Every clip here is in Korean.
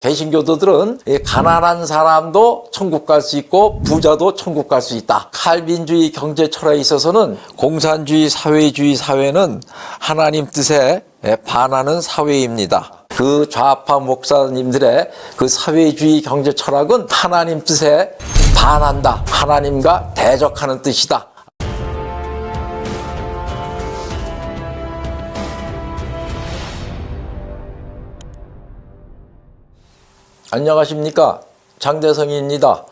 개신교도들은 가난한 사람도 천국 갈 수 있고 부자도 천국 갈 수 있다. 칼빈주의 경제 철학에 있어서는 공산주의 사회주의 사회는 하나님 뜻에 반하는 사회입니다. 그 좌파 목사님들의 그 사회주의 경제 철학은 하나님 뜻에 반한다. 하나님과 대적하는 뜻이다. 안녕하십니까, 장대성입니다.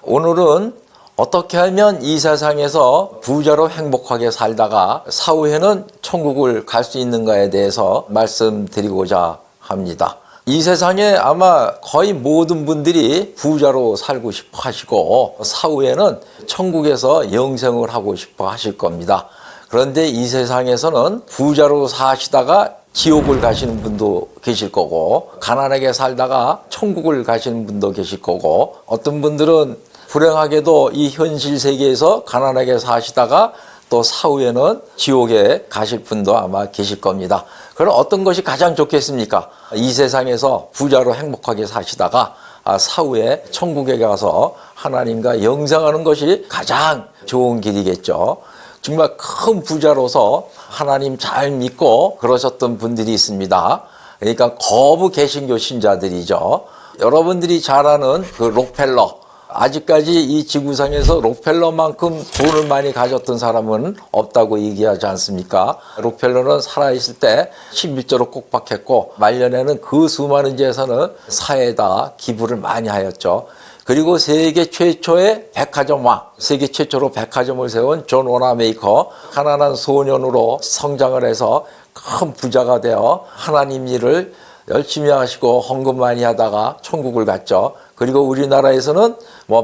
오늘은 어떻게 하면 이 세상에서 부자로 행복하게 살다가 사후에는 천국을 갈 수 있는가에 대해서 말씀드리고자 합니다. 이 세상에 아마 거의 모든 분들이 부자로 살고 싶어 하시고 사후에는 천국에서 영생을 하고 싶어 하실 겁니다. 그런데 이 세상에서는 부자로 사시다가 지옥을 가시는 분도 계실 거고, 가난하게 살다가 천국을 가시는 분도 계실 거고, 어떤 분들은 불행하게도 이 현실 세계에서 가난하게 사시다가 또 사후에는 지옥에 가실 분도 아마 계실 겁니다. 그럼 어떤 것이 가장 좋겠습니까? 이 세상에서 부자로 행복하게 사시다가 사후에 천국에 가서 하나님과 영생하는 것이 가장 좋은 길이겠죠. 정말 큰 부자로서 하나님 잘 믿고 그러셨던 분들이 있습니다. 그러니까 거부 개신교 신자들이죠. 여러분들이 잘 아는 그 록펠러, 아직까지 이 지구상에서 록펠러만큼 돈을 많이 가졌던 사람은 없다고 얘기하지 않습니까? 록펠러는 살아있을 때 11조로 꼭박했고 말년에는 그 수많은 재산을 사회에다 기부를 많이 하였죠. 그리고 세계 최초의 백화점왕, 세계 최초로 백화점을 세운 존 워나메이커, 가난한 소년으로 성장을 해서 큰 부자가 되어 하나님 일을 열심히 하시고 헌금 많이 하다가 천국을 갔죠. 그리고 우리나라에서는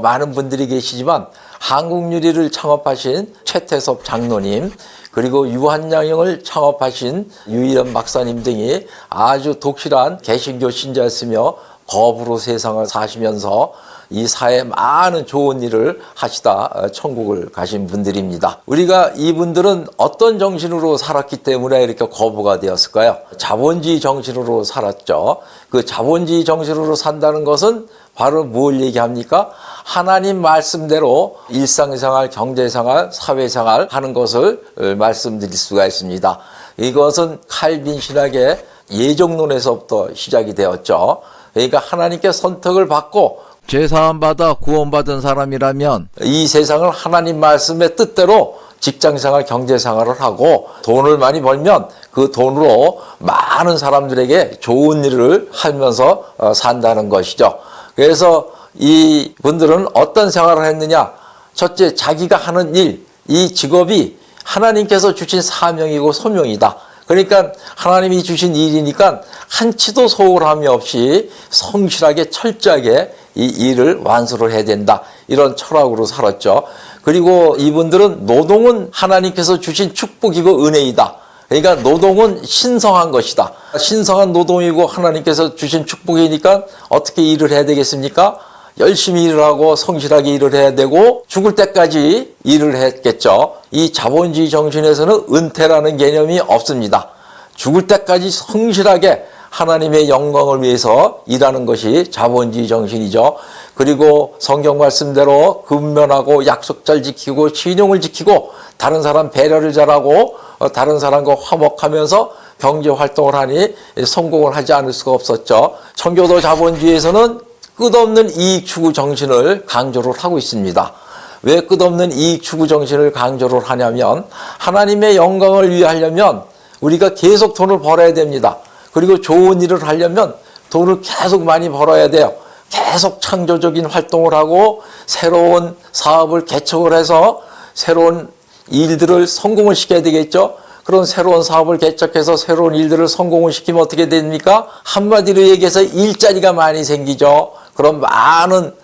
많은 분들이 계시지만 한국유리를 창업하신 최태섭 장로님, 그리고 유한양영을 창업하신 유일한 박사님 등이 아주 독실한 개신교 신자였으며 거부로 세상을 사시면서 이 사회에 많은 좋은 일을 하시다 천국을 가신 분들입니다. 우리가 이분들은 어떤 정신으로 살았기 때문에 이렇게 거부가 되었을까요? 자본주의 정신으로 살았죠. 그 자본주의 정신으로 산다는 것은 바로 뭘 얘기합니까? 하나님 말씀대로 일상생활, 경제생활, 사회생활 하는 것을 말씀드릴 수가 있습니다. 이것은 칼빈 신학의 예정론에서부터 시작이 되었죠. 그러니까 하나님께 선택을 받고 죄사함받아 구원받은 사람이라면 이 세상을 하나님 말씀의 뜻대로 직장생활, 경제생활을 하고 돈을 많이 벌면 그 돈으로 많은 사람들에게 좋은 일을 하면서 산다는 것이죠. 그래서 이 분들은 어떤 생활을 했느냐? 첫째, 자기가 하는 일, 이 직업이 하나님께서 주신 사명이고 소명이다. 그러니까 하나님이 주신 일이니까 한치도 소홀함이 없이 성실하게 철저하게 이 일을 완수를 해야 된다. 이런 철학으로 살았죠. 그리고 이분들은 노동은 하나님께서 주신 축복이고 은혜이다. 그러니까 노동은 신성한 것이다. 신성한 노동이고 하나님께서 주신 축복이니까 어떻게 일을 해야 되겠습니까? 열심히 일을 하고 성실하게 일을 해야 되고 죽을 때까지 일을 했겠죠. 이 자본주의 정신에서는 은퇴라는 개념이 없습니다. 죽을 때까지 성실하게 하나님의 영광을 위해서 일하는 것이 자본주의 정신이죠. 그리고 성경 말씀대로 근면하고 약속 잘 지키고 신용을 지키고 다른 사람 배려를 잘하고 다른 사람과 화목하면서 경제 활동을 하니 성공을 하지 않을 수가 없었죠. 청교도 자본주의에서는 끝없는 이익 추구 정신을 강조를 하고 있습니다. 왜 끝없는 이익 추구 정신을 강조를 하냐면 하나님의 영광을 위해 하려면 우리가 계속 돈을 벌어야 됩니다. 그리고 좋은 일을 하려면 돈을 계속 많이 벌어야 돼요. 계속 창조적인 활동을 하고 새로운 사업을 개척을 해서 새로운 일들을 성공을 시켜야 되겠죠. 그런 새로운 사업을 개척해서 새로운 일들을 성공을 시키면 어떻게 됩니까? 한마디로 얘기해서 일자리가 많이 생기죠. 그럼 많은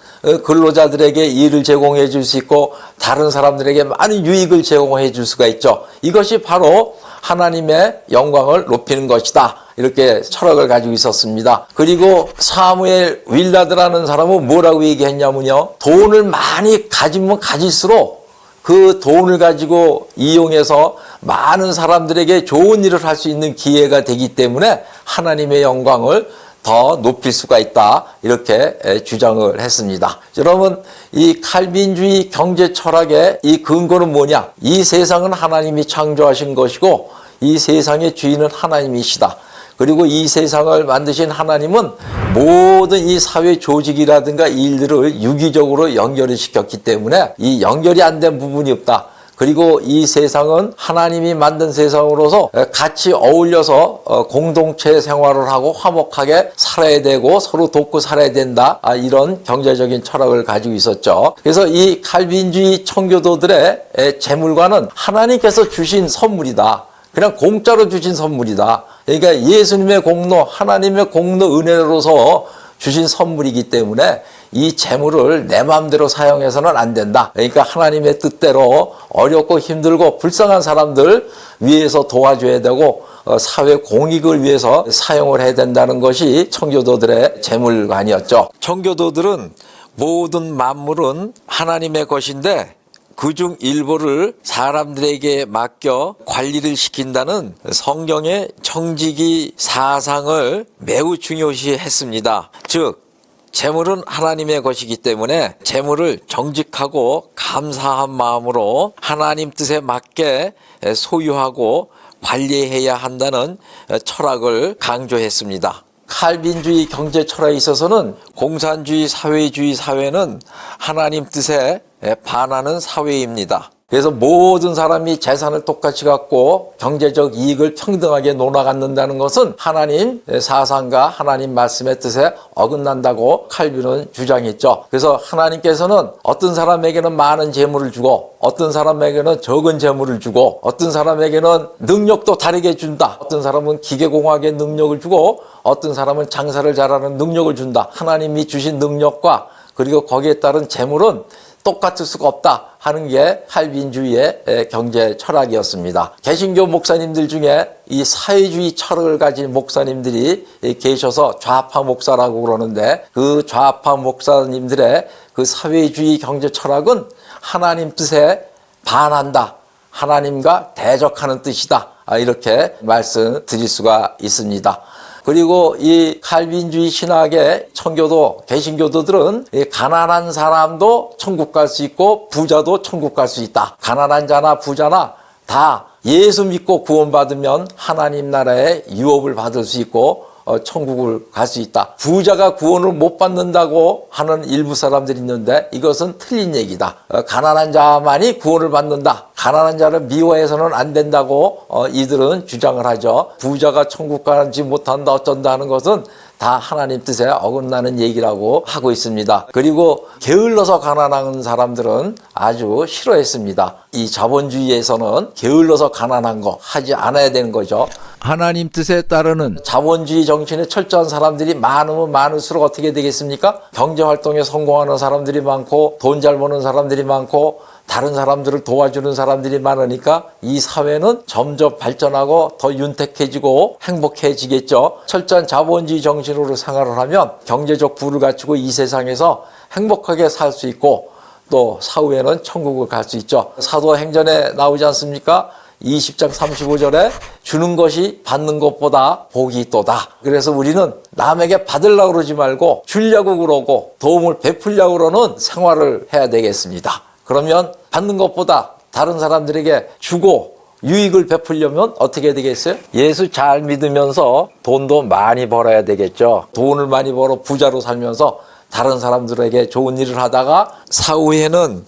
근로자들에게 일을 제공해 줄 수 있고 다른 사람들에게 많은 유익을 제공해 줄 수가 있죠. 이것이 바로 하나님의 영광을 높이는 것이다. 이렇게 철학을 가지고 있었습니다. 그리고 사무엘 윌라드라는 사람은 뭐라고 얘기했냐면요. 돈을 많이 가지면 가질수록 그 돈을 가지고 이용해서 많은 사람들에게 좋은 일을 할 수 있는 기회가 되기 때문에 하나님의 영광을 더 높일 수가 있다. 이렇게 주장을 했습니다. 여러분, 이 칼빈주의 경제 철학의 이 근거는 뭐냐? 이 세상은 하나님이 창조하신 것이고 이 세상의 주인은 하나님이시다. 그리고 이 세상을 만드신 하나님은 모든 이 사회 조직이라든가 일들을 유기적으로 연결을 시켰기 때문에 이 연결이 안 된 부분이 없다. 그리고 이 세상은 하나님이 만든 세상으로서 같이 어울려서 공동체 생활을 하고 화목하게 살아야 되고 서로 돕고 살아야 된다. 이런 경제적인 철학을 가지고 있었죠. 그래서 이 칼빈주의 청교도들의 재물관은 하나님께서 주신 선물이다. 그냥 공짜로 주신 선물이다. 그러니까 예수님의 공로, 하나님의 공로 은혜로서 주신 선물이기 때문에 이 재물을 내 마음대로 사용해서는 안 된다. 그러니까 하나님의 뜻대로 어렵고 힘들고 불쌍한 사람들 위해서 도와줘야 되고 사회 공익을 위해서 사용을 해야 된다는 것이 청교도들의 재물관이었죠. 청교도들은 모든 만물은 하나님의 것인데 그중 일부를 사람들에게 맡겨 관리를 시킨다는 성경의 청지기 사상을 매우 중요시 했습니다. 즉, 재물은 하나님의 것이기 때문에 재물을 정직하고 감사한 마음으로 하나님 뜻에 맞게 소유하고 관리해야 한다는 철학을 강조했습니다. 칼빈주의 경제 철학에 있어서는 공산주의 사회주의 사회는 하나님 뜻에 반하는 사회입니다. 그래서 모든 사람이 재산을 똑같이 갖고 경제적 이익을 평등하게 나눠갖는다는 것은 하나님 사상과 하나님 말씀의 뜻에 어긋난다고 칼빈은 주장했죠. 그래서 하나님께서는 어떤 사람에게는 많은 재물을 주고 어떤 사람에게는 적은 재물을 주고 어떤 사람에게는 능력도 다르게 준다. 어떤 사람은 기계공학의 능력을 주고 어떤 사람은 장사를 잘하는 능력을 준다. 하나님이 주신 능력과 그리고 거기에 따른 재물은 똑같을 수가 없다 하는 게 칼빈주의의 경제 철학이었습니다. 개신교 목사님들 중에 이 사회주의 철학을 가진 목사님들이 계셔서 좌파 목사라고 그러는데 그 좌파 목사님들의 그 사회주의 경제 철학은 하나님 뜻에 반한다. 하나님과 대적하는 뜻이다. 이렇게 말씀드릴 수가 있습니다. 그리고 이 칼빈주의 신학의 청교도, 개신교도들은 가난한 사람도 천국 갈 수 있고 부자도 천국 갈 수 있다. 가난한 자나 부자나 다 예수 믿고 구원받으면 하나님 나라의 유업을 받을 수 있고 천국을 갈 수 있다. 부자가 구원을 못 받는다고 하는 일부 사람들이 있는데 이것은 틀린 얘기다. 가난한 자만이 구원을 받는다. 가난한 자를 미워해서는 안 된다고 이들은 주장을 하죠. 부자가 천국 가지 못한다 어쩐다 하는 것은 다 하나님 뜻에 어긋나는 얘기라고 하고 있습니다. 그리고 게을러서 가난한 사람들은 아주 싫어했습니다. 이 자본주의에서는 게을러서 가난한 거 하지 않아야 되는 거죠. 하나님 뜻에 따르는 자본주의 정신에 철저한 사람들이 많으면 많을수록 어떻게 되겠습니까? 경제활동에 성공하는 사람들이 많고 돈 잘 버는 사람들이 많고 다른 사람들을 도와주는 사람들이 많으니까 이 사회는 점점 발전하고 더 윤택해지고 행복해지겠죠. 철저한 자본주의 정신으로 생활을 하면 경제적 부를 갖추고 이 세상에서 행복하게 살 수 있고 또 사후에는 천국을 갈 수 있죠. 사도행전에 나오지 않습니까? 20장 35절에 주는 것이 받는 것보다 복이 있도다. 그래서 우리는 남에게 받으려고 그러지 말고 주려고 그러고 도움을 베풀려고 그러는 생활을 해야 되겠습니다. 그러면 받는 것보다 다른 사람들에게 주고 유익을 베풀려면 어떻게 되겠어요? 예수 잘 믿으면서 돈도 많이 벌어야 되겠죠. 돈을 많이 벌어 부자로 살면서 다른 사람들에게 좋은 일을 하다가 사후에는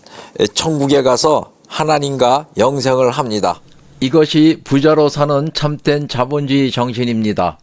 천국에 가서 하나님과 영생을 합니다. 이것이 부자로 사는 참된 자본주의 정신입니다.